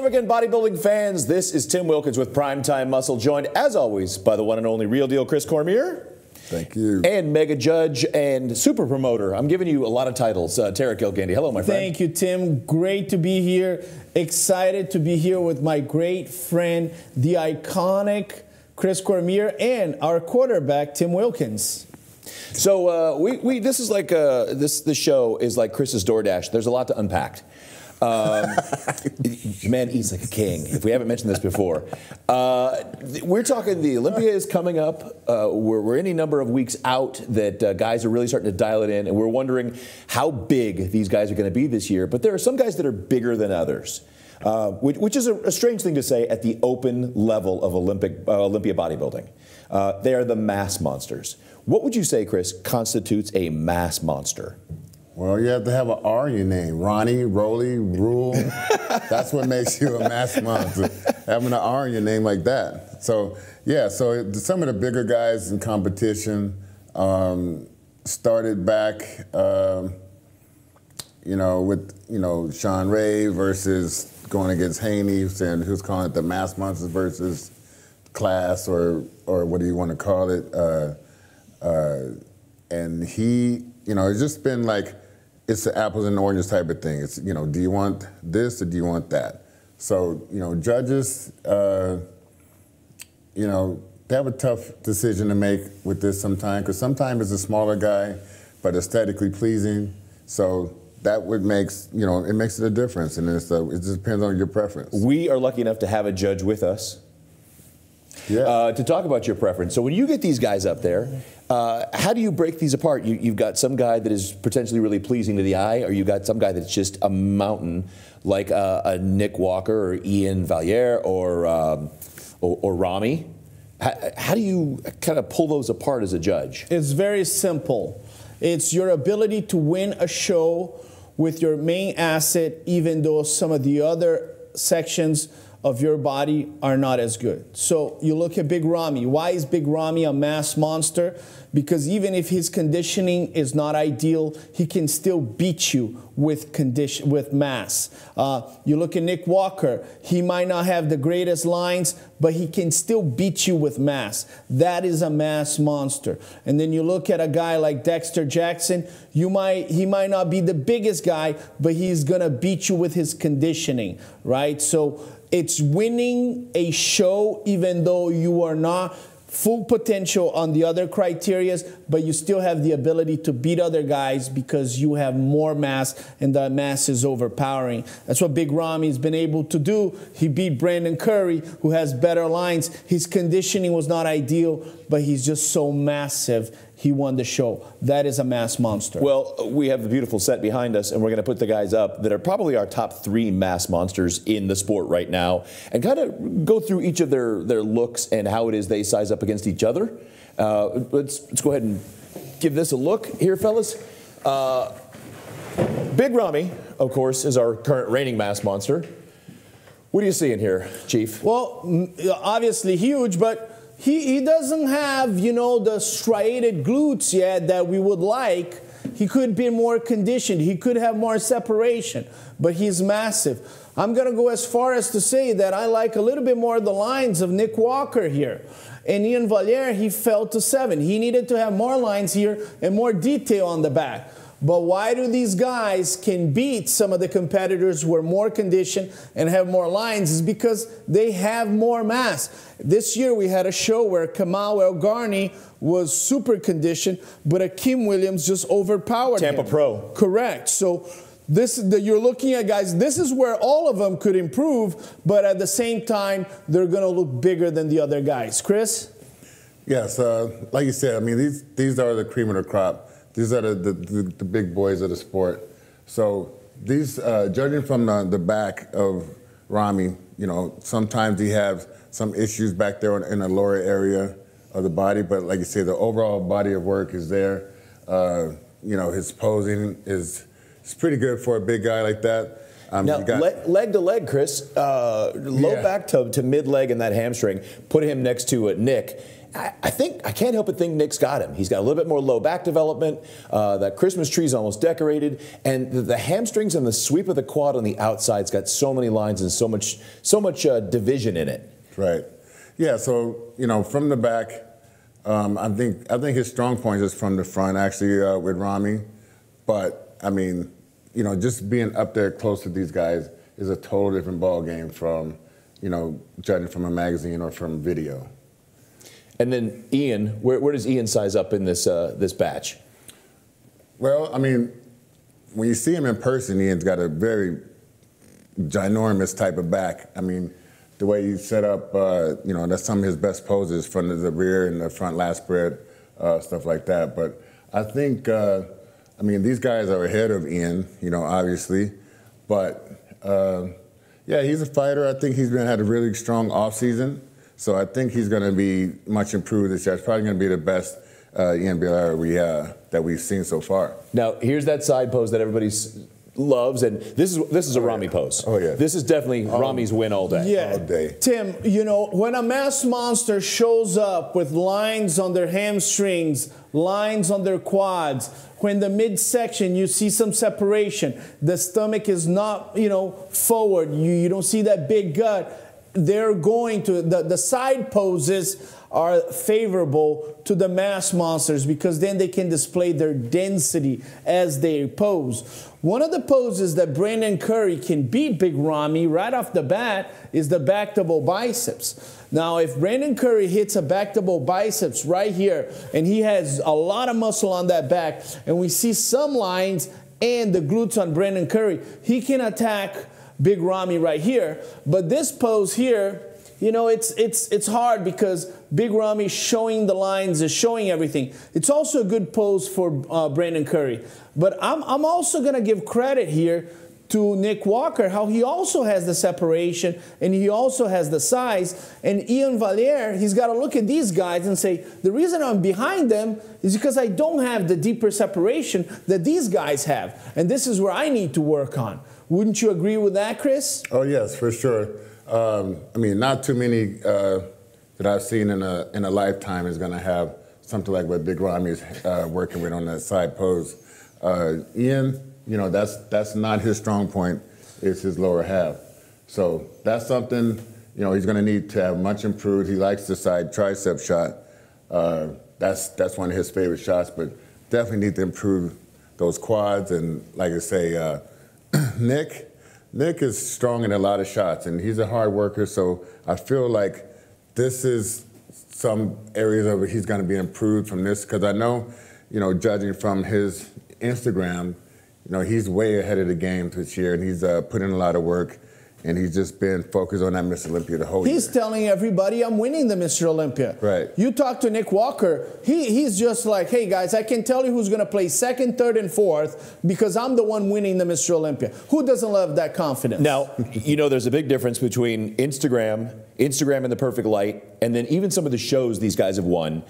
over again, bodybuilding fans. This is Tim Wilkins with Primetime Muscle, joined, as always, by the one and only Real Deal Chris Cormier. Thank you. And mega judge and super promoter. I'm giving you a lot of titles. Tarek Gilgandy. Hello, my friend. Thank you, Tim. Great to be here. Excited to be here with my great friend, the iconic Chris Cormier, and our quarterback, Tim Wilkins. So this is like this show is like Chris's DoorDash. There's a lot to unpack. Man eats like a king, if we haven't mentioned this before. We're talking the Olympia is coming up. We're any number of weeks out that guys are really starting to dial it in, and we're wondering how big these guys are going to be this year. But there are some guys that are bigger than others, which is a strange thing to say at the open level of Olympia bodybuilding. They are the mass monsters. What would you say, Chris, constitutes a mass monster? Well, you have to have an R in your name. Ronnie, Rolly, Rule. That's what makes you a mass monster. Having an R in your name like that. So, yeah, so some of the bigger guys in competition started back, with, Sean Ray versus going against Haney, saying who's calling it the mass monsters versus class or what do you want to call it. And he, it's just been like, it's the apples and oranges type of thing. It's, do you want this or do you want that? So, judges, they have a tough decision to make with this sometimes, because sometimes it's a smaller guy, but aesthetically pleasing. So that would makes, it makes it a difference, and it just depends on your preference. We are lucky enough to have a judge with us. Yeah. To talk about your preference. So when you get these guys up there, how do you break these apart? You've got some guy that is potentially really pleasing to the eye, or you've got some guy that's just a mountain, like a Nick Walker or Ian Valliere or Rami. How do you kind of pull those apart as a judge? It's very simple. It's your ability to win a show with your main asset, even though some of the other sections of your body are not as good. So you look at Big Ramy. Why is Big Ramy a mass monster? Because even if his conditioning is not ideal, he can still beat you with mass. You look at Nick Walker. He might not have the greatest lines, but he can still beat you with mass. That is a mass monster. And then you look at a guy like Dexter Jackson. He might not be the biggest guy, but he's gonna beat you with his conditioning, right? So it's winning a show even though you are not full potential on the other criterias, but you still have the ability to beat other guys because you have more mass and that mass is overpowering. That's what Big Ramy's been able to do. He beat Brandon Curry, who has better lines. His conditioning was not ideal, but he's just so massive. He won the show. That is a mass monster. Well, we have the beautiful set behind us, and we're going to put the guys up that are probably our top 3 mass monsters in the sport right now, and kind of go through each of their looks and how it is they size up against each other. Let's go ahead and give this a look here, fellas. Big Ramy, of course, is our current reigning mass monster. What are you seeing here, Chief? Well, obviously huge, but he doesn't have, the striated glutes yet that we would like. He could be more conditioned. He could have more separation, but he's massive. I'm going to go as far as to say that I like a little bit more the lines of Nick Walker here. And Ian Valliere, he fell to 7. He needed to have more lines here and more detail on the back. But why do these guys can beat some of the competitors who are more conditioned and have more lines is because they have more mass. This year we had a show where Kamal El-Garni was super conditioned, but Akeem Williams just overpowered him. Tampa Pro. Correct. So you're looking at guys, this is where all of them could improve, but at the same time, they're going to look bigger than the other guys. Chris? Yes, like you said, I mean, these are the cream of the crop. These are the big boys of the sport. So these, judging from the back of Ramy, sometimes he has some issues back there in the lower area of the body, but like you say, the overall body of work is there. His posing is pretty good for a big guy like that. Now, leg to leg, Chris, low back to mid leg in that hamstring, put him next to Nick. I can't help but think Nick's got him. He's got a little bit more low back development. That Christmas tree's almost decorated, and the hamstrings and the sweep of the quad on the outside's got so many lines and so much division in it. Right. Yeah. So from the back, I think his strong point is from the front, actually, with Ramy. But I mean, just being up there close to these guys is a total different ball game from, judging from a magazine or from video. And then Ian, where does Ian size up in this batch? Well, I mean, when you see him in person, Ian's got a very ginormous type of back. I mean, the way he's set up, that's some of his best poses from the rear and the front lat spread, stuff like that. But I think, these guys are ahead of Ian, obviously. But, yeah, he's a fighter. I think he's had a really strong offseason. So I think he's going to be much improved this year. It's probably going to be the best Ian Belair that we've seen so far. Now, here's that side pose that everybody loves, and this is a Ramy pose. Oh, yeah. This is definitely Ramy's win all day. Yeah, all day. Tim, when a mass monster shows up with lines on their hamstrings, lines on their quads, when the midsection you see some separation, the stomach is not, forward, you don't see that big gut, they're going to, the side poses are favorable to the mass monsters because then they can display their density as they pose. One of the poses that Brandon Curry can beat Big Ramy right off the bat is the back double biceps. Now, if Brandon Curry hits a back double biceps right here, and he has a lot of muscle on that back, and we see some lines and the glutes on Brandon Curry, he can attack Big Ramy right here. But this pose here, it's hard because Big Ramy showing the lines, is showing everything. It's also a good pose for Brandon Curry. But I'm also going to give credit here to Nick Walker, how he also has the separation and he also has the size. And Ian Valliere, he's got to look at these guys and say, the reason I'm behind them is because I don't have the deeper separation that these guys have. And this is where I need to work on. Wouldn't you agree with that, Chris? Oh, yes, for sure. Not too many that I've seen in a lifetime is going to have something like what Big Ramy is working with on that side pose. Ian, that's not his strong point. It's his lower half. So that's something, he's going to need to have much improved. He likes the side tricep shot. That's one of his favorite shots, but definitely need to improve those quads. And like I say, Nick is strong in a lot of shots, and he's a hard worker, so I feel like this is some areas of it he's going to be improved from this, because I know, judging from his Instagram, he's way ahead of the game this year, and he's put in a lot of work, and he's just been focused on that Mr. Olympia the whole year. He's telling everybody, I'm winning the Mr. Olympia. Right. You talk to Nick Walker, he's just like, hey guys, I can tell you who's going to play second, third, and fourth because I'm the one winning the Mr. Olympia. Who doesn't love that confidence? Now, there's a big difference between Instagram in the perfect light, and then even some of the shows these guys have won.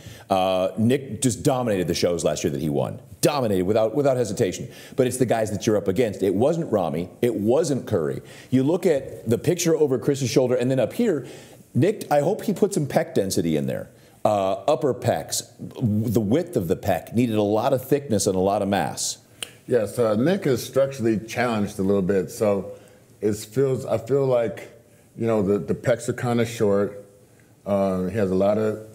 Nick just dominated the shows last year that he won. Dominated without hesitation. But it's the guys that you're up against. It wasn't Ramy. It wasn't Curry. You look at the picture over Chris's shoulder, and then up here, Nick, I hope he put some pec density in there. Upper pecs, the width of the pec needed a lot of thickness and a lot of mass. Yes, Nick is structurally challenged a little bit, so I feel like, the pecs are kind of short. He has a lot of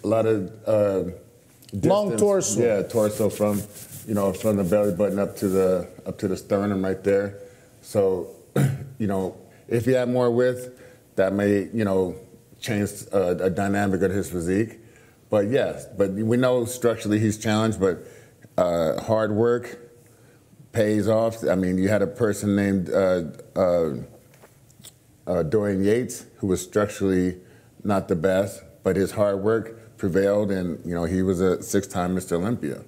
distance. Long torso. Yeah, torso from the belly button up to the sternum right there. So, if he had more width, that may, change a dynamic of his physique. But yes, we know structurally he's challenged, but hard work pays off. I mean, you had a person named Dorian Yates who was structurally not the best, but his hard work prevailed, and he was a 6-time Mr. Olympia.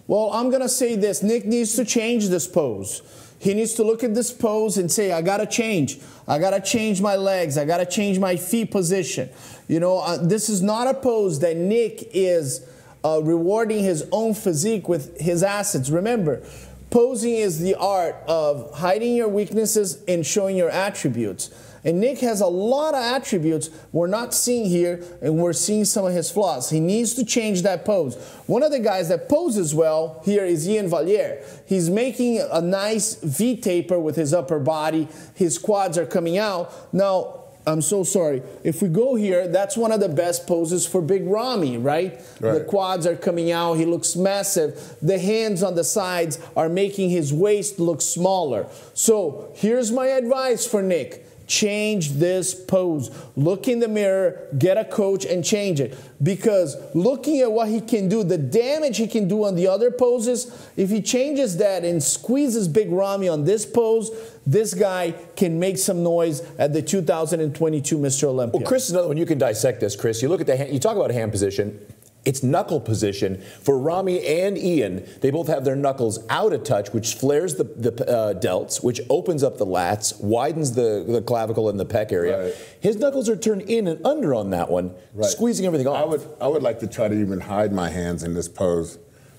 Well, I'm going to say this. Nick needs to change this pose. He needs to look at this pose and say, I got to change. I got to change my legs. I got to change my feet position. This is not a pose that Nick is rewarding his own physique with his assets. Remember, Posing is the art of hiding your weaknesses and showing your attributes. And Nick has a lot of attributes we're not seeing here, and we're seeing some of his flaws. He needs to change that pose. One of the guys that poses well here is Ian Valliere. He's making a nice V-taper with his upper body. His quads are coming out. Now, I'm so sorry. If we go here, that's one of the best poses for Big Ramy, right? The quads are coming out. He looks massive. The hands on the sides are making his waist look smaller. So here's my advice for Nick. Change this pose. Look in the mirror, get a coach, and change it. Because looking at what he can do, the damage he can do on the other poses, if he changes that and squeezes Big Ramy on this pose, this guy can make some noise at the 2022 Mr. Olympia. Well, Chris is another one. You can dissect this, Chris. You look at the hand, you talk about hand position. It's knuckle position. For Ramy and Ian, they both have their knuckles out of touch, which flares the delts, which opens up the lats, widens the clavicle and the pec area. Right. His knuckles are turned in and under on that one, squeezing everything off. I would like to try to even hide my hands in this pose.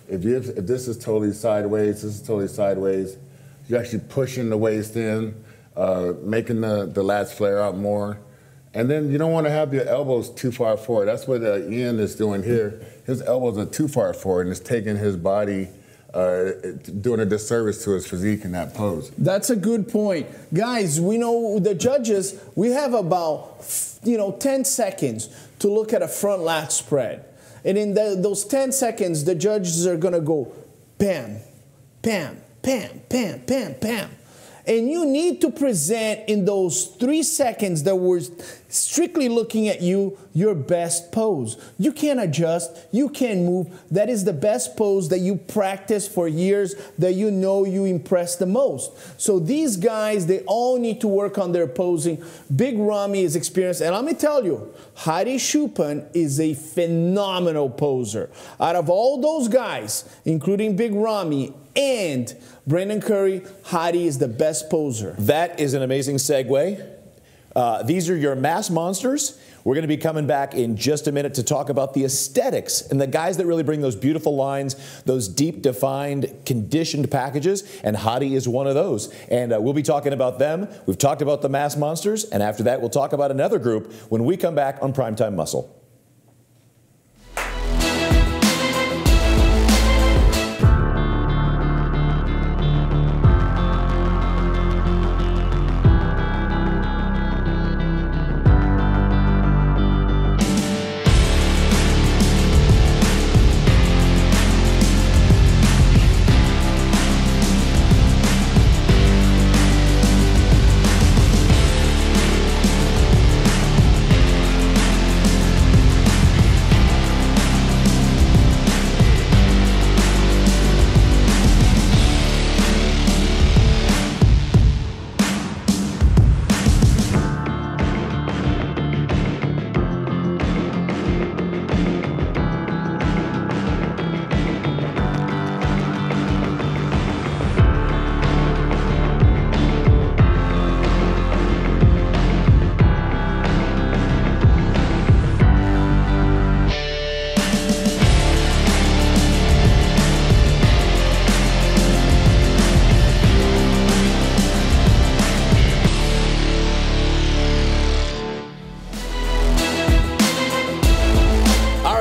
If this is totally sideways, you're actually pushing the waist in, making the lats flare out more. And then you don't want to have your elbows too far forward. That's what Ian is doing here. His elbows are too far forward, and it's taking his body, doing a disservice to his physique in that pose. That's a good point. Guys, we know the judges, we have about 10 seconds to look at a front lat spread. And in those 10 seconds, the judges are going to go bam, bam, bam, bam, bam, bam. And you need to present in those 3 seconds that we're strictly looking at you, your best pose. You can't adjust. You can't move. That is the best pose that you practice for years, that you know you impress the most. So these guys, they all need to work on their posing. Big Ramy is experienced. And let me tell you, Hadi Choopan is a phenomenal poser. Out of all those guys, including Big Ramy and Brandon Curry, Hadi is the best poser. That is an amazing segue. These are your mass monsters. We're going to be coming back in just a minute to talk about the aesthetics and the guys that really bring those beautiful lines, those deep defined, conditioned packages, and Hadi is one of those. And we'll be talking about them. We've talked about the mass monsters, and after that, we'll talk about another group when we come back on Primetime Muscle.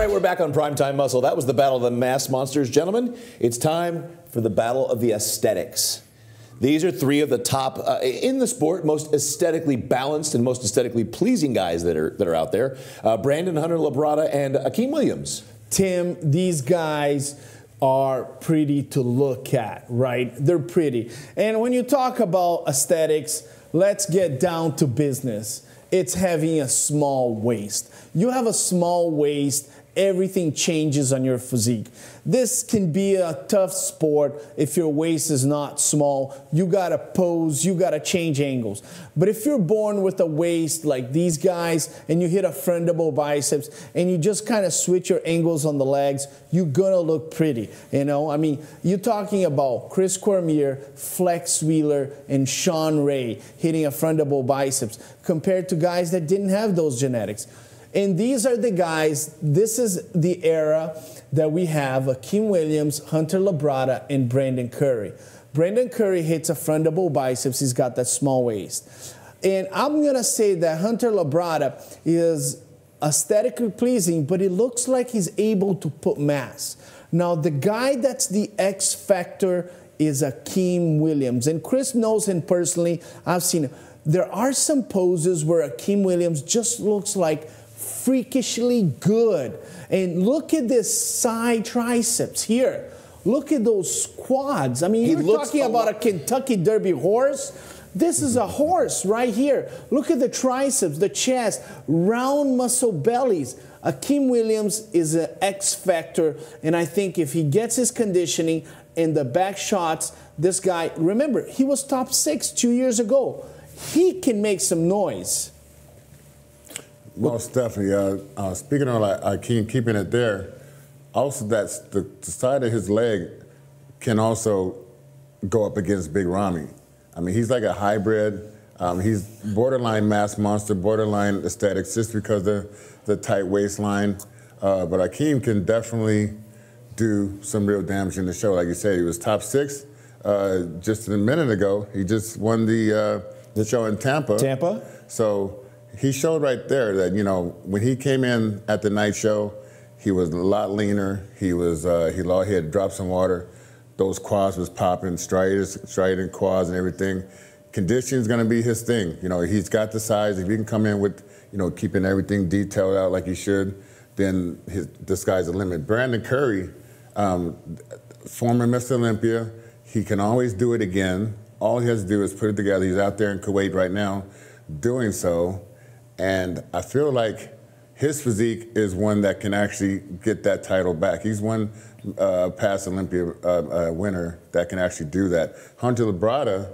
We're back on Primetime Muscle. That was the battle of the mass monsters. Gentlemen, it's time for the battle of the aesthetics. These are three of the top, in the sport, most aesthetically balanced and most aesthetically pleasing guys that are out there. Brandon Hunter Labrada and Akeem Williams. Tim, these guys are pretty to look at, right? They're pretty. And when you talk about aesthetics, let's get down to business. It's having a small waist. You have a small waist, everything changes on your physique. This can be a tough sport if your waist is not small. You gotta pose, you gotta change angles. But if you're born with a waist like these guys and you hit a friendable biceps and you just kind of switch your angles on the legs, you're gonna look pretty. You know, I mean, you're talking about Chris Cormier, Flex Wheeler, and Sean Ray hitting a friendable biceps compared to guys that didn't have those genetics. And these are the guys, this is the era that we have Akeem Williams, Hunter Labrada, and Brandon Curry. Brandon Curry hits a front double biceps. He's got that small waist. And I'm going to say that Hunter Labrada is aesthetically pleasing, but it looks like he's able to put mass. Now, the guy that's the X factor is Akeem Williams. And Chris knows him personally. I've seen him. There are some poses where Akeem Williams just looks like freakishly good. And look at this side triceps here. Look at those quads. I mean, you're talking about a Kentucky Derby horse. This is a horse right here. Look at the triceps, the chest, round muscle bellies. Akeem Williams is an X factor, and I think if he gets his conditioning and the back shots, this guy, remember, he was top 6 2 years ago. He can make some noise. Most definitely. Speaking of Akeem keeping it there, also that's the side of his leg can also go up against Big Ramy. I mean, he's like a hybrid. He's borderline mass monster, borderline aesthetics, just because of the tight waistline. But Akeem can definitely do some real damage in the show. Like you said, he was top 6 just a minute ago. He just won the show in Tampa. So he showed right there that, you know, when he came in at the night show, he was a lot leaner. He had dropped some water. Those quads was popping, striding quads and everything. Conditioning is going to be his thing. You know, he's got the size. If he can come in with, you know, keeping everything detailed out like he should, then the sky's the limit. Brandon Curry, former Mr. Olympia, he can always do it again. All he has to do is put it together. He's out there in Kuwait right now doing so. And I feel like his physique is one that can actually get that title back. He's one past Olympia winner that can actually do that. Hunter Labrada,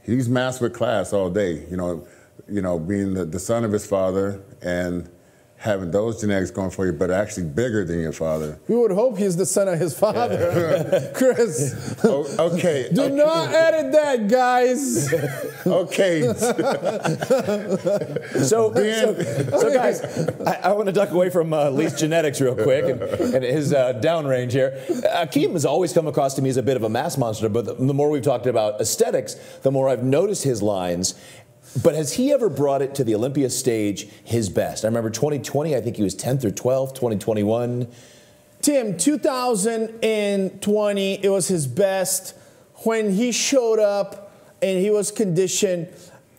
he's mass with class all day. You know, being the son of his father and having those genetics going for you, but actually bigger than your father. We would hope he's the son of his father. Chris. Okay. Do not edit that, guys. Okay. So guys, I want to duck away from Lee's genetics real quick and his downrange here. Akeem has always come across to me as a bit of a mass monster, but the more we've talked about aesthetics, the more I've noticed his lines. But has he ever brought it to the Olympia stage his best? I remember 2020, I think he was 10th or 12th, 2021. Tim, 2020, it was his best. When he showed up and he was conditioned,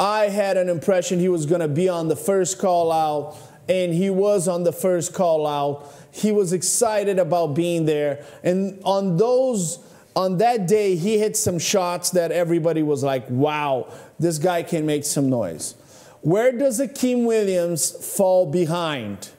I had an impression he was going to be on the first call out, and he was on the first call out. He was excited about being there. And on that day, he hit some shots that everybody was like, wow, this guy can make some noise. Where does Akeem Williams fall behind?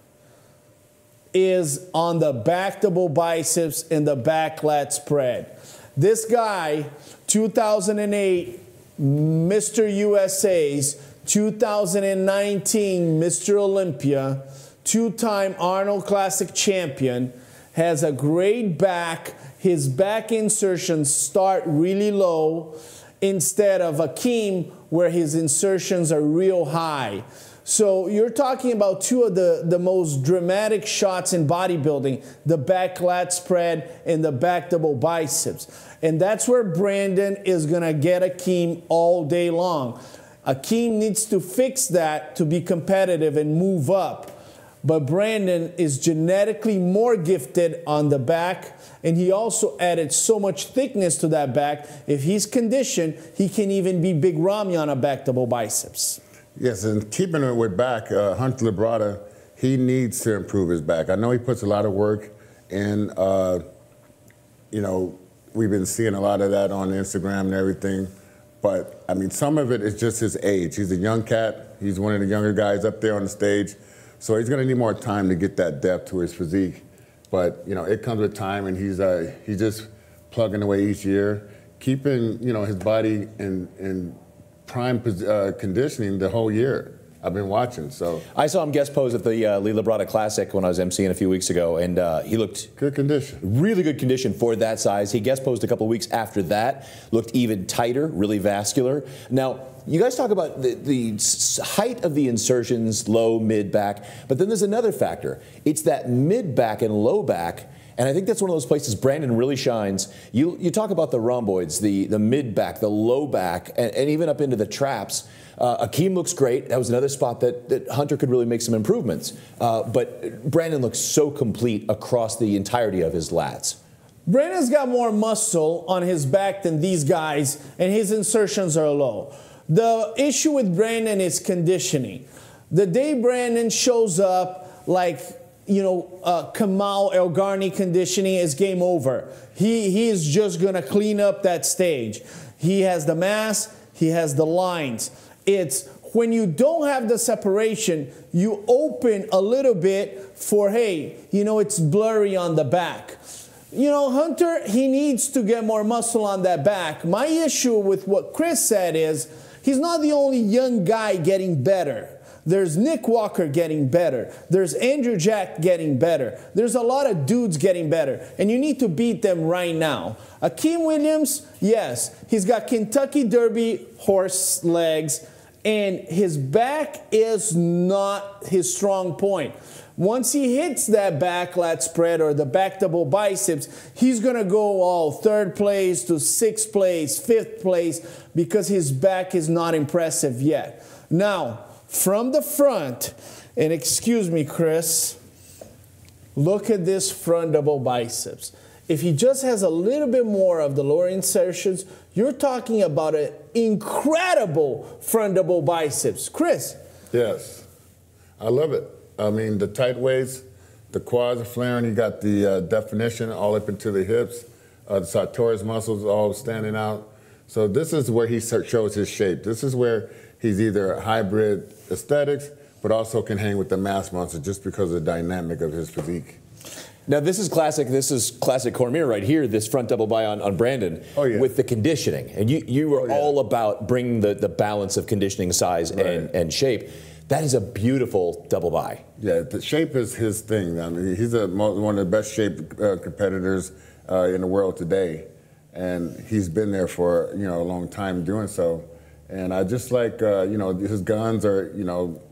Is on the back double biceps and the back lat spread. This guy, 2008 Mr. USA's, 2019 Mr. Olympia, 2-time Arnold Classic champion, has a great back. His back insertions start really low instead of Akeem, where his insertions are real high. So you're talking about two of the most dramatic shots in bodybuilding, the back lat spread and the back double biceps. And that's where Brandon is going to get Akeem all day long. Akeem needs to fix that to be competitive and move up. But Brandon is genetically more gifted on the back, and he also added so much thickness to that back. If he's conditioned, he can even be Big Ramy on a back double biceps. Yes, and keeping it with back, Hunter Labrada, he needs to improve his back. I know he puts a lot of work in, you know, we've been seeing a lot of that on Instagram and everything. But, I mean, some of it is just his age. He's a young cat. He's one of the younger guys up there on the stage. So he's going to need more time to get that depth to his physique. But, you know, it comes with time, and he's just plugging away each year, keeping, you know, his body in prime conditioning the whole year. I've been watching, so. I saw him guest pose at the Lee Labrada Classic when I was emceeing a few weeks ago, and he looked good condition. Really good condition for that size. He guest posed a couple of weeks after that, looked even tighter, really vascular. Now, you guys talk about the height of the insertions, low, mid, back, but then there's another factor. It's that mid back and low back And I think that's one of those places Brandon really shines. You talk about the rhomboids, the mid back, the low back, and even up into the traps. Akeem looks great. That was another spot that Hunter could really make some improvements. But Brandon looks so complete across the entirety of his lats. Brandon's got more muscle on his back than these guys, and his insertions are low. The issue with Brandon is conditioning. The day Brandon shows up like, Kamal El-Garni conditioning, is game over. He is just going to clean up that stage. He has the mass, he has the lines. It's when you don't have the separation, you open a little bit for, hey, it's blurry on the back. Hunter, he needs to get more muscle on that back. My issue with what Chris said is he's not the only young guy getting better. There's Nick Walker getting better. There's Andrew Jack getting better. There's a lot of dudes getting better, and you need to beat them right now. Akeem Williams, yes, he's got Kentucky Derby horse legs, and his back is not his strong point. Once he hits that back lat spread or the back double biceps, he's going to go all third place to sixth place, fifth place, because his back is not impressive yet. Now, from the front, and excuse me, Chris, look at this front double biceps. If he just has a little bit more of the lower insertions, you're talking about an incredible front double biceps. Chris? Yes, I love it. I mean, the tight waist, the quads are flaring. You got the definition all up into the hips. The sartorius muscles all standing out. So this is where he shows his shape. This is where he's either hybrid aesthetics, but also can hang with the mass muscle just because of the dynamic of his physique. Now this is classic Cormier right here, this front double bi on Brandon with the conditioning. And you were all about bringing the balance of conditioning, size, and shape. That is a beautiful double bi. Yeah, the shape is his thing. I mean, he's one of the best shaped competitors in the world today. And he's been there for, a long time doing so. And I just like, his guns are,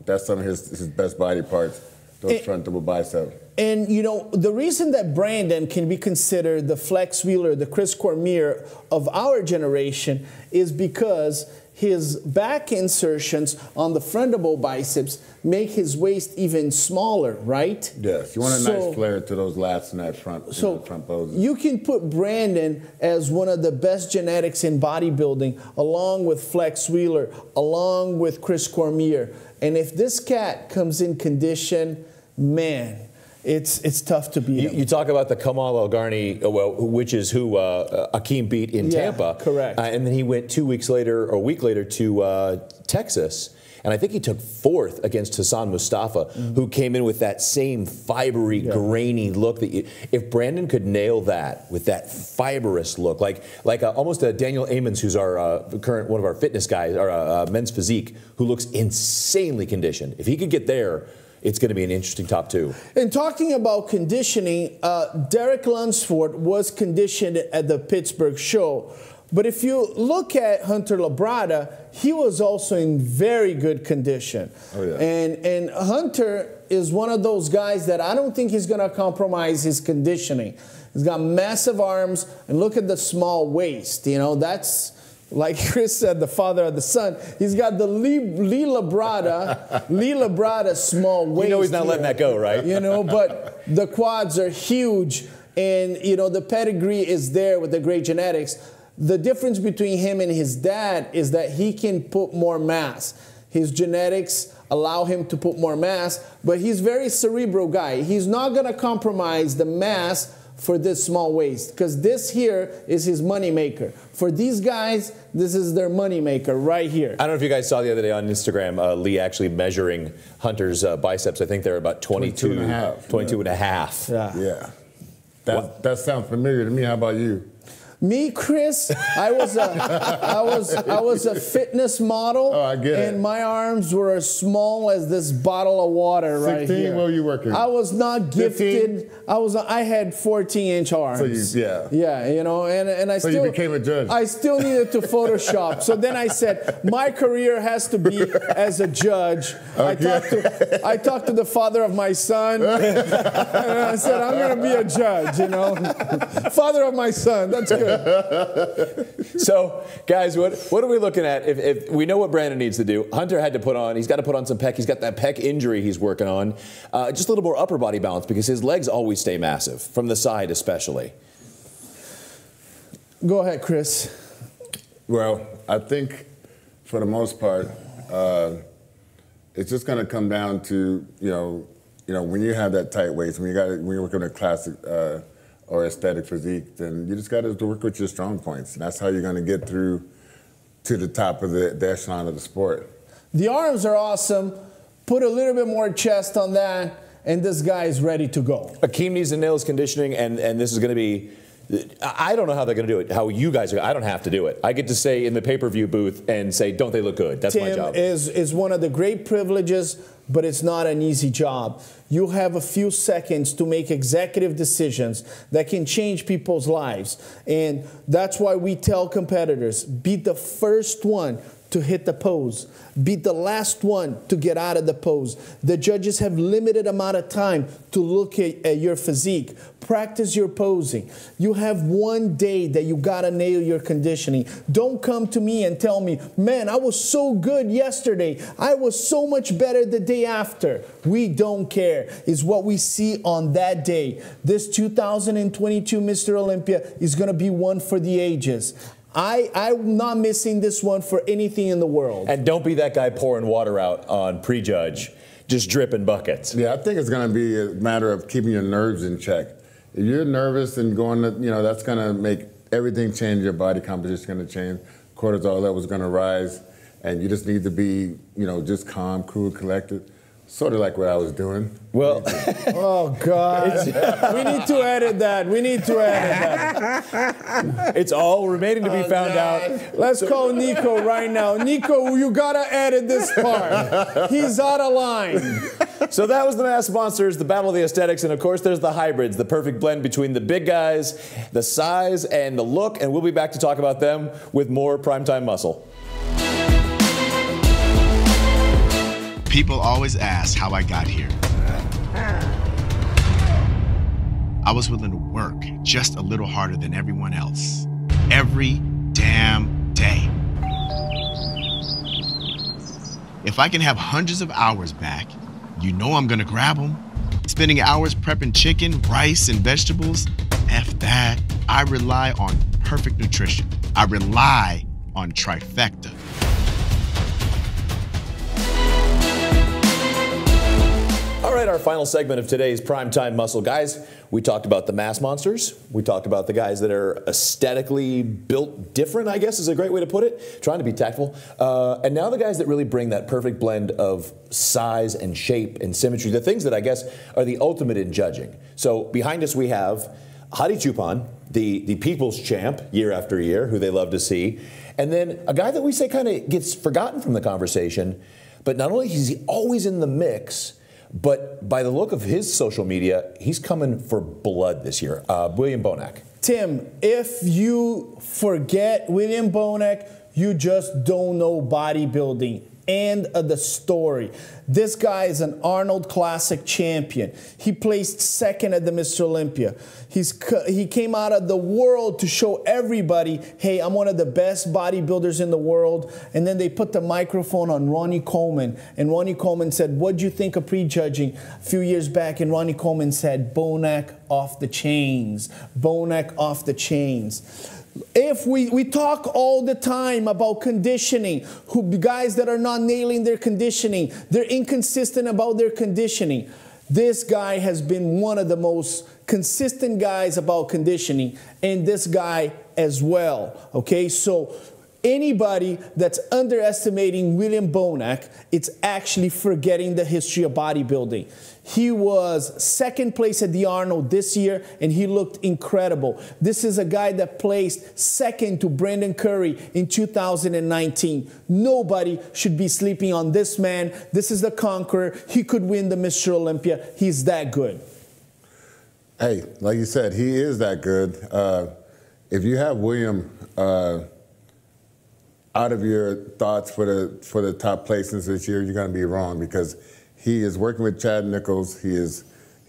that's some of his best body parts, those front double biceps. And, the reason that Brandon can be considered the Flex Wheeler, the Chris Cormier of our generation, is because his back insertions on the front double biceps make his waist even smaller, right? Yes, you want a nice flare to those lats in that front, front poses. You can put Brandon as one of the best genetics in bodybuilding, along with Flex Wheeler, along with Chris Cormier. And if this cat comes in condition, man, it's tough to beat him. You talk about the Kamal El-Garni, which is who Akeem beat in Tampa. Correct. And then he went a week later to Texas. And I think he took fourth against Hassan Mustafa, who came in with that same fibery, grainy look. If Brandon could nail that with that fibrous look, like almost a Daniel Amons, who's our current one of our fitness guys, our men's physique, who looks insanely conditioned. If he could get there, it's going to be an interesting top two. And talking about conditioning, Derek Lunsford was conditioned at the Pittsburgh show. But if you look at Hunter Labrada, he was also in very good condition. Oh, yeah. And Hunter is one of those guys that I don't think he's going to compromise his conditioning. He's got massive arms, and look at the small waist. That's, like Chris said, the father of the son. He's got the Lee Labrada small waist. He's not letting that go, right? But the quads are huge, and, the pedigree is there with the great genetics. The difference between him and his dad is that he can put more mass. His genetics allow him to put more mass, but he's a very cerebral guy. He's not going to compromise the mass for this small waist, because this here is his money maker. For these guys, this is their money maker right here. I don't know if you guys saw the other day on Instagram, Lee actually measuring Hunter's biceps. I think they're about 22 and a half. Yeah. That sounds familiar to me. How about you? Me, Chris, I was a fitness model. Oh, I get it. And my arms were as small as this bottle of water right 16, here. what were you working? I was not 15? gifted. I had 14-inch arms. So yeah. Yeah, you know, and I So still you became a judge. I still needed to Photoshop. So then I said, my career has to be as a judge. Okay. I talked to the father of my son, and I said, I'm going to be a judge, you know. Father of my son, that's good. So, guys, what are we looking at? If we know what Brandon needs to do, Hunter had to he's got to put on some pec. He's got that pec injury he's working on. Just a little more upper body balance because his legs always stay massive, from the side especially. Go ahead, Chris. Well, I think for the most part, it's just going to come down to, you know, when you have that tight waist, when you're working a classic or aesthetic physique, then you just got to work with your strong points. And that's how you're going to get through to the top of the echelon of the sport. The arms are awesome. Put a little bit more chest on that, and this guy is ready to go. Akeem needs and nails conditioning, and this is going to be. I don't know how they're going to do it. How you guys are. I don't have to do it. I get to say in the pay-per-view booth and say, "Don't they look good?" That's my job. Tim is one of the great privileges, but it's not an easy job. You have a few seconds to make executive decisions that can change people's lives, and that's why we tell competitors: be the first one to hit the pose. Be the last one to get out of the pose. The judges have limited amount of time to look at your physique. Practice your posing. You have one day that you gotta nail your conditioning. Don't come to me and tell me, man, I was so good yesterday. I was so much better the day after. We don't care. It's what we see on that day. This 2022 Mr. Olympia is gonna be one for the ages. I'm not missing this one for anything in the world. And don't be that guy pouring water out on prejudge, just dripping buckets. Yeah, I think it's going to be a matter of keeping your nerves in check. If you're nervous and going to, you know, that's going to make everything change. Your body composition is going to change. Cortisol levels going to rise. And you just need to be, you know, just calm, cool, collected. Sort of like what I was doing. Well, oh God, we need to edit that. We need to edit that. It's all remaining to be found out. Let's call Nico right now. Nico, you gotta edit this part. He's out of line. So that was the Mass Monsters, the Battle of the Aesthetics, and of course there's the hybrids, the perfect blend between the big guys, the size, and the look, and we'll be back to talk about them with more Primetime Muscle. People always ask how I got here. I was willing to work just a little harder than everyone else. Every damn day. If I can have hundreds of hours back, you know I'm gonna grab them. Spending hours prepping chicken, rice, and vegetables, F that. I rely on perfect nutrition. I rely on trifecta. All right, our final segment of today's Primetime Muscle. Guys, we talked about the Mass Monsters. We talked about the guys that are aesthetically built different, I guess is a great way to put it. Trying to be tactful. And now the guys that really bring that perfect blend of size and shape and symmetry, the things that I guess are the ultimate in judging. So behind us we have Hadi Choopan, the people's champ year after year, who they love to see. And then a guy that we say kind of gets forgotten from the conversation, but not only is he always in the mix, but by the look of his social media, he's coming for blood this year. William Bonac. Tim, if you forget William Bonac, you just don't know bodybuilding. End of the story. This guy is an Arnold Classic champion. He placed second at the Mr. Olympia. He came out of the world to show everybody, hey, I'm one of the best bodybuilders in the world. And then they put the microphone on Ronnie Coleman. And Ronnie Coleman said, what'd you think of prejudging a few years back? And Ronnie Coleman said, Bonac off the chains. Bonac off the chains. If we talk all the time about conditioning, guys that are not nailing their conditioning, they're inconsistent about their conditioning. This guy has been one of the most consistent guys about conditioning, and this guy as well. Okay, so Anybody that's underestimating William Bonac, it's actually forgetting the history of bodybuilding. He was second place at the Arnold this year, and he looked incredible. This is a guy that placed second to Brandon Curry in 2019. Nobody should be sleeping on this man. This is the conqueror. He could win the Mr. Olympia. He's that good. Hey, like you said, he is that good. If you have William out of your thoughts for the top placements this year, you're going to be wrong, because he is working with Chad Nichols. He is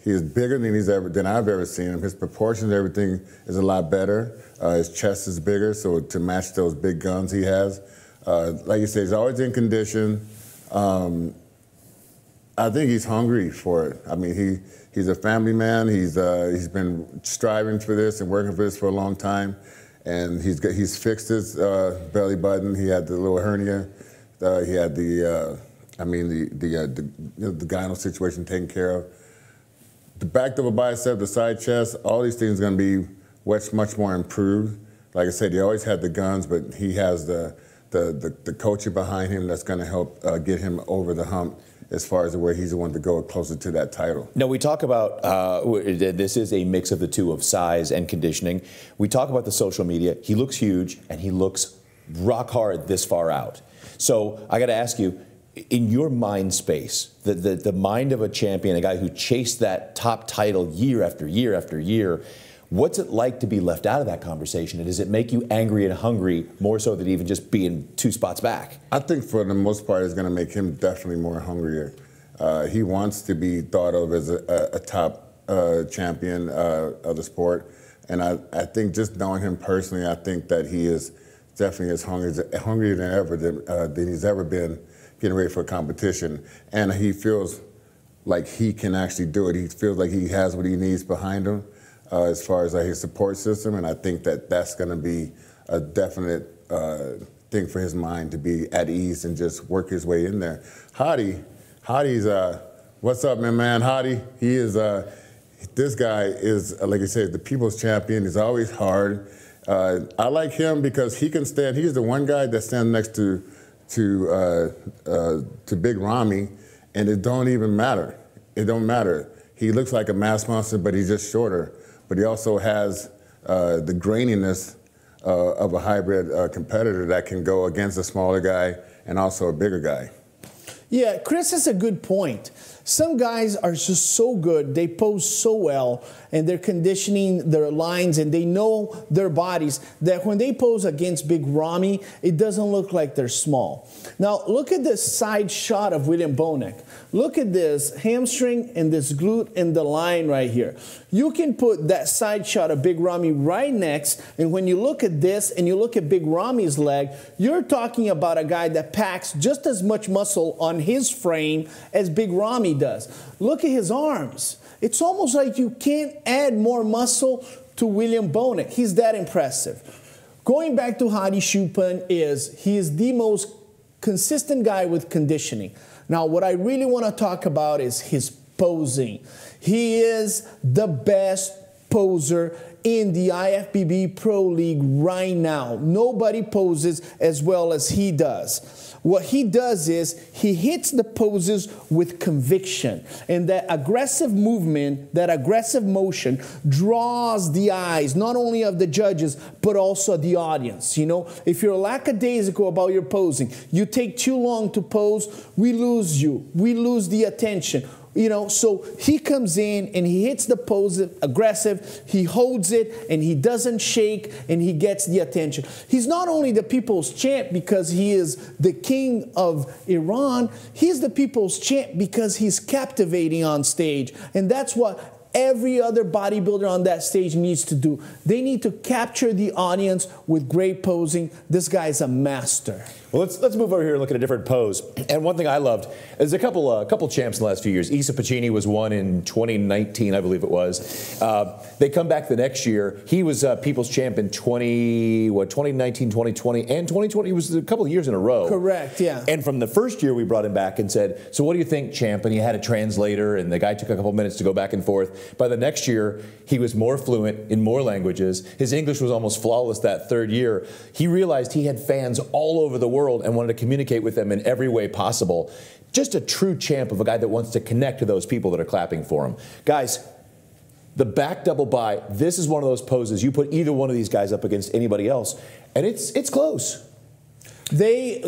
bigger than I've ever seen him. His proportions, everything is a lot better. His chest is bigger, so to match those big guns he has. Like you say, he's always in condition. I think he's hungry for it. I mean, he's a family man. He's been striving for this and working for this for a long time. And he's fixed his belly button. He had the little hernia. He had the gyno situation taken care of. The back double bicep, the side chest, all these things are going to be much more improved. Like I said, he always had the guns, but he has the coaching behind him that's going to help get him over the hump as far as where he's the one to go closer to that title. Now, we talk about, this is a mix of the two, of size and conditioning. We talk about the social media. He looks huge, and he looks rock hard this far out. So I got to ask you, in your mind space, the mind of a champion, a guy who chased that top title year after year after year, what's it like to be left out of that conversation? And does it make you angry and hungry more so than even just being 2 spots back? I think for the most part, it's going to make him definitely more hungrier. He wants to be thought of as a top champion of the sport. And I think just knowing him personally, I think that he is definitely as hungry than ever than he's ever been getting ready for a competition. And he feels like he can actually do it. He feels like he has what he needs behind him. As far as his support system, and I think that that's going to be a definite thing for his mind, to be at ease and just work his way in there. Hottie's, what's up, man? Hottie, he is, this guy is, like I said, the people's champion. He's always hard. I like him because he can stand. He's the one guy that stands next to Big Ramy, and it don't even matter. It don't matter. He looks like a mass monster, but he's just shorter. But he also has the graininess of a hybrid competitor that can go against a smaller guy and also a bigger guy. Yeah, Chris has a good point. Some guys are just so good, they pose so well, and they're conditioning their lines, and they know their bodies, that when they pose against Big Ramy, it doesn't look like they're small. Now, look at this side shot of William Bonac. Look at this hamstring and this glute and the line right here. You can put that side shot of Big Ramy right next, and when you look at this and you look at Big Ramy's leg, you're talking about a guy that packs just as much muscle on his frame as Big Ramy does. Look at his arms. It's almost like you can't add more muscle to William Bonac. He's that impressive. Going back to Hadi Choopan, he is the most consistent guy with conditioning. Now, what I really want to talk about is his posing. He is the best poser in the IFBB Pro League right now. Nobody poses as well as he does. What he does is he hits the poses with conviction, and that aggressive movement, that aggressive motion draws the eyes not only of the judges but also the audience. You know, if you're lackadaisical about your posing, you take too long to pose, we lose you, we lose the attention. You know, so he comes in and he hits the pose aggressive, he holds it, and he doesn't shake, and he gets the attention. He's not only the people's champ because he is the king of Iran, he's the people's champ because he's captivating on stage. And that's what every other bodybuilder on that stage needs to do. They need to capture the audience with great posing. This guy is a master. Well, let's move over here and look at a different pose. And one thing I loved is a couple champs in the last few years. Isa Pacini was one in 2019, I believe it was. They come back the next year. He was people's champ in 2019, 2020, and 2020. He was a couple of years in a row. Correct, yeah. And from the first year, we brought him back and said, so what do you think, champ? And he had a translator, and the guy took a couple minutes to go back and forth. By the next year, he was more fluent in more languages. His English was almost flawless that third year. He realized he had fans all over the world and wanted to communicate with them in every way possible. Just a true champ of a guy that wants to connect to those people that are clapping for him. Guys, the back double by, this is one of those poses. You put either one of these guys up against anybody else, and it's close.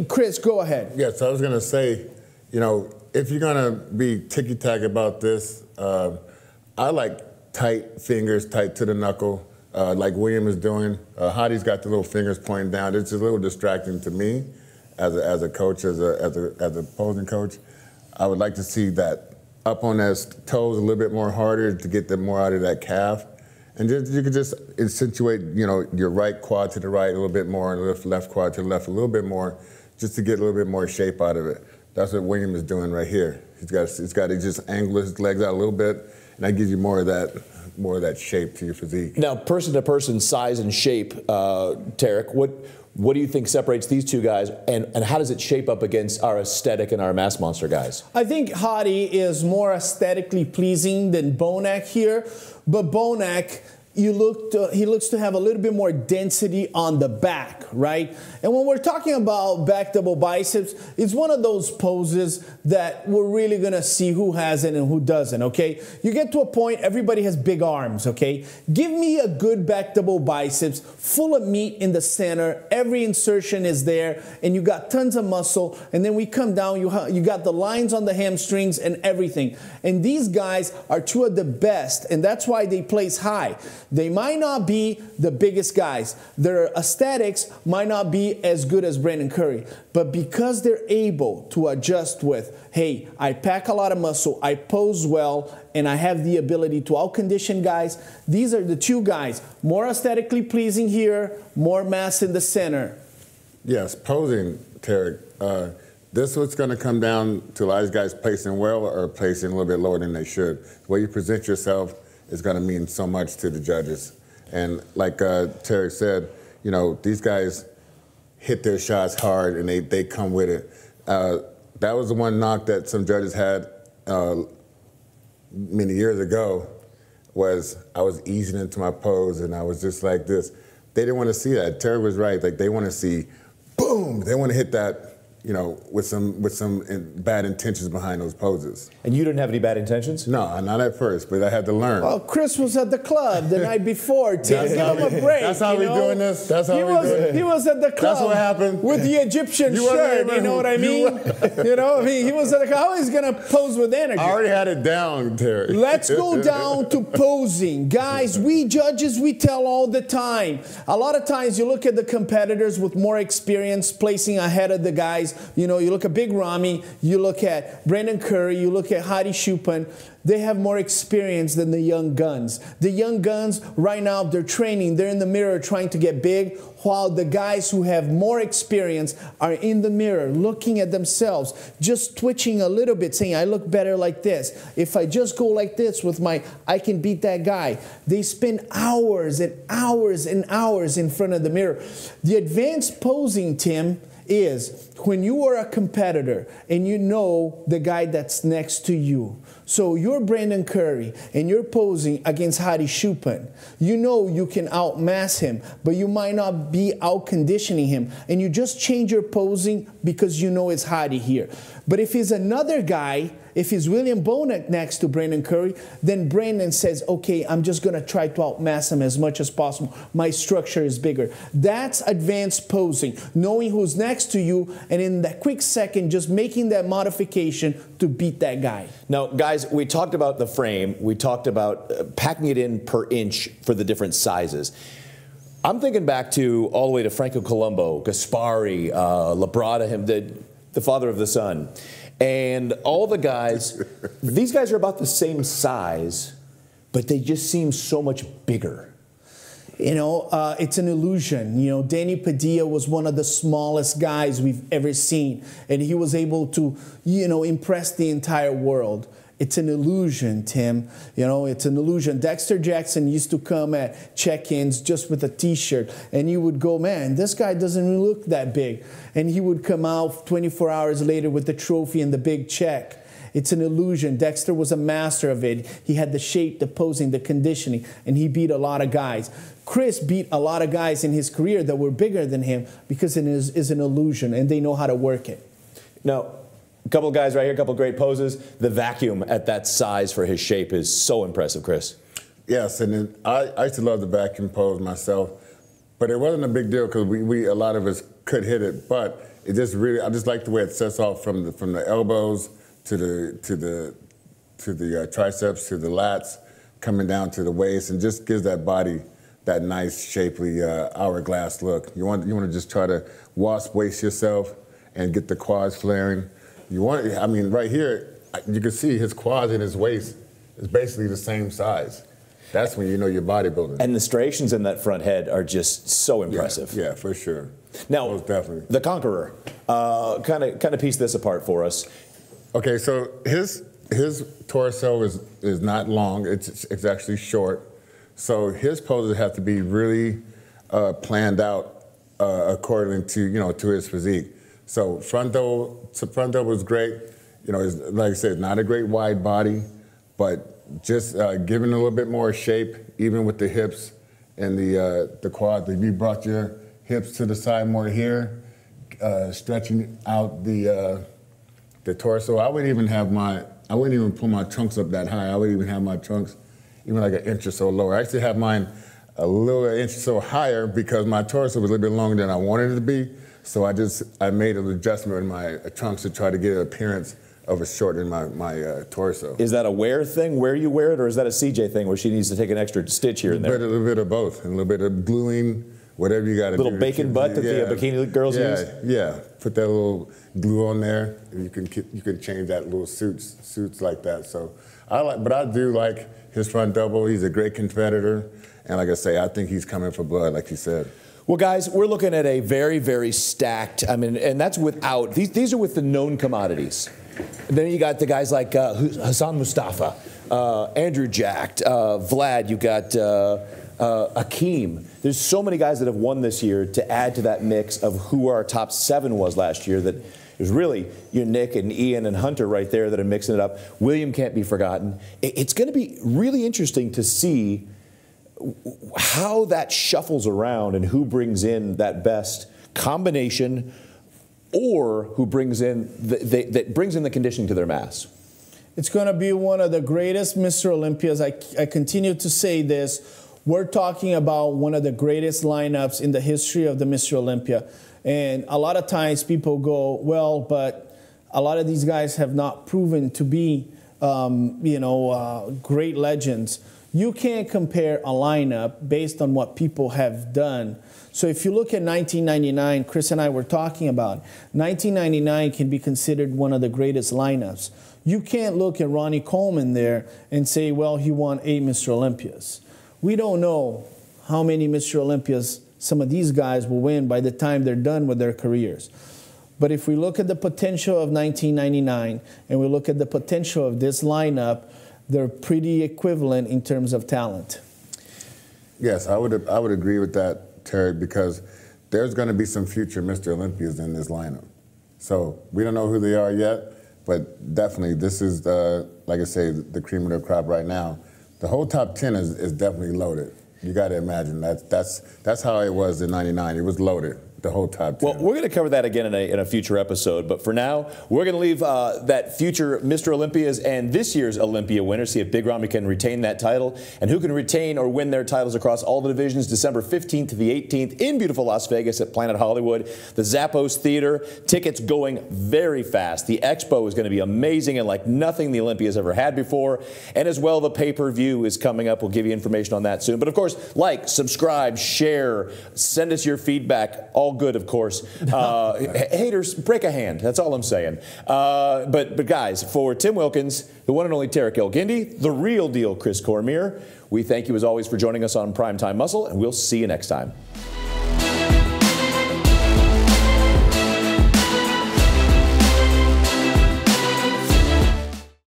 Chris, go ahead. Yes, I was going to say, if you're going to be ticky-tack about this, I like tight fingers, tight to the knuckle, like William is doing. Hottie's got the little fingers pointing down. It's just a little distracting to me as a coach, as a opposing coach. I would like to see that up on those toes a little bit more harder to get them more out of that calf. And you could just accentuate, your right quad to the right a little bit more and left quad to the left a little bit more, just to get a little bit more shape out of it. That's what William is doing right here. He's got to just angle his legs out a little bit, and that gives you more of that shape to your physique. Now, person to person, size and shape, Tarek, what do you think separates these two guys, and how does it shape up against our aesthetic and our mass monster guys? I think Hottie is more aesthetically pleasing than Bonac here, but Bonac, he looks to have a little bit more density on the back, right? And when we're talking about back double biceps, it's one of those poses that we're really going to see who has it and who doesn't, okay? You get to a point, everybody has big arms, okay? Give me a good back double biceps, full of meat in the center, every insertion is there, and you got tons of muscle, and then we come down, you got the lines on the hamstrings and everything. And these guys are two of the best, and that's why they place high. They might not be the biggest guys. Their aesthetics might not be as good as Brandon Curry. But because they're able to adjust with, hey, I pack a lot of muscle, I pose well, and I have the ability to out-condition guys, these are the two guys. More aesthetically pleasing here, more mass in the center. Yes, posing, Tarek. This is what's going to come down to a lot of these guys placing well or placing a little bit lower than they should. The way you present yourself is going to mean so much to the judges. And like Tarek said, these guys hit their shots hard and they come with it. That was the one knock that some judges had many years ago, was I was easing into my pose and I was just like this. They didn't want to see that. Tarek was right. Like, they want to see, boom, they want to hit that, with some bad intentions behind those poses. And you didn't have any bad intentions? No, not at first, but I had to learn. Well, Chris was at the club the night before. Give him a break. That's how we're doing this. That's how we're doing it. He was at the club. That's what happened. With the Egyptian shirt. You know what I mean? He was at the club. How he's going to pose with energy? I already had it down, Terry. Let's go down to posing. Guys, we judges, we tell all the time. A lot of times you look at the competitors with more experience placing ahead of the guys. You look at Big Ramy, you look at Brandon Curry, you look at Hadi Choopan. They have more experience than the young guns. The young guns, right now, they're training. They're in the mirror trying to get big, while the guys who have more experience are in the mirror looking at themselves, just twitching a little bit, saying, I look better like this. If I just go like this with I can beat that guy. They spend hours and hours and hours in front of the mirror. The advanced posing, Tim, is when you are a competitor and you know the guy that's next to you. So you're Brandon Curry and you're posing against Hadi Choopan. You know you can outmass him, but you might not be out-conditioning him. And you just change your posing because you know it's Hadi here. But if he's another guy, if he's William Bonac next to Brandon Curry, then Brandon says, okay, I'm just going to try to outmass him as much as possible. My structure is bigger. That's advanced posing, knowing who's next to you, and in that quick second, just making that modification to beat that guy. Now, guys, we talked about the frame. We talked about packing it in per inch for the different sizes. I'm thinking back to all the way to Franco Columbu, Gaspari, Labrada, the father of the son. And all the guys, these guys are about the same size, but they just seem so much bigger. It's an illusion. Danny Padilla was one of the smallest guys we've ever seen, and he was able to, impress the entire world. It's an illusion, Tim. It's an illusion. Dexter Jackson used to come at check-ins just with a T-shirt, and you would go, man, this guy doesn't look that big. And he would come out 24 hours later with the trophy and the big check. It's an illusion. Dexter was a master of it. He had the shape, the posing, the conditioning, and he beat a lot of guys. Chris beat a lot of guys in his career that were bigger than him because it is an illusion, and they know how to work it. Now, a couple of guys right here, a couple of great poses. The vacuum at that size for his shape is so impressive, Chris. Yes, and then I used to love the vacuum pose myself, but it wasn't a big deal because a lot of us could hit it, but it just really, I just like the way it sets off from the elbows to the triceps to the lats, coming down to the waist, and just gives that body that nice, shapely hourglass look. You want to just try to wasp waist yourself and get the quads flaring. I mean, right here, you can see his quads and his waist is basically the same size. That's when you know you're bodybuilding. And the striations in that front head are just so impressive. Yeah, for sure. Now, most definitely. The Conqueror, kind of piece this apart for us. Okay, so his torso is not long. It's actually short. So his poses have to be really planned out according to to his physique. So front double was great. Like I said, not a great wide body, but just giving a little bit more shape, even with the hips and the quad. If you brought your hips to the side more here, stretching out the torso. I wouldn't even pull my trunks up that high. I wouldn't even have my trunks even like an inch or so lower. I actually have mine a little inch or so higher because my torso was a little bit longer than I wanted it to be. So I made an adjustment in my trunks to try to get an appearance of a shortening my torso. Is that a wear thing, where you wear it, or is that a CJ thing where she needs to take an extra stitch here and there? A little bit of both, and a little bit of gluing, whatever you got to do. Little bacon butt that the bikini girls use? Yeah, put that little glue on there. You can change that little suits like that. So but I do like his front double. He's a great competitor, and like I say, I think he's coming for blood, like you said. Well, guys, we're looking at a very, very stacked. I mean, and that's without these are with the known commodities. And then you got the guys like Hassan Mustafa, Andrew Jacked, Vlad. You got Akeem. There's so many guys that have won this year to add to that mix of who our top 7 was last year. That there's really Nick and Ian and Hunter right there that are mixing it up. William can't be forgotten. It's going to be really interesting to see how that shuffles around and who brings in that best combination, or who brings in that brings in the conditioning to their mass. It's going to be one of the greatest Mr. Olympias. I continue to say this. We're talking about one of the greatest lineups in the history of the Mr. Olympia. And a lot of times people go, well, but a lot of these guys have not proven to be, great legends. You can't compare a lineup based on what people have done. So if you look at 1999, Chris and I were talking about, 1999 can be considered one of the greatest lineups. You can't look at Ronnie Coleman there and say, well, he won 8 Mr. Olympias. We don't know how many Mr. Olympias some of these guys will win by the time they're done with their careers. But if we look at the potential of 1999 and we look at the potential of this lineup, they're pretty equivalent in terms of talent. Yes, I would agree with that, Terry, because there's going to be some future Mr. Olympias in this lineup. So we don't know who they are yet, but definitely this is, like I say, the cream of the crop right now. The whole top 10 is definitely loaded. You got to imagine that's how it was in '99. It was loaded. The whole top 10. Well, we're going to cover that again in a future episode. But for now, we're going to leave that future Mr. Olympias and this year's Olympia winner, see if Big Ramy can retain that title and who can retain or win their titles across all the divisions December 15th to the 18th in beautiful Las Vegas at Planet Hollywood, the Zappos Theater. Tickets going very fast. The Expo is going to be amazing and like nothing the Olympia has ever had before. And as well, the pay-per-view is coming up. We'll give you information on that soon. But of course, like, subscribe, share, send us your feedback. All good, of course. Haters, break a hand. That's all I'm saying. But guys, for Tim Wilkins, the one and only Tarek El-Guindy, the real deal Chris Cormier, we thank you as always for joining us on Primetime Muscle, and we'll see you next time.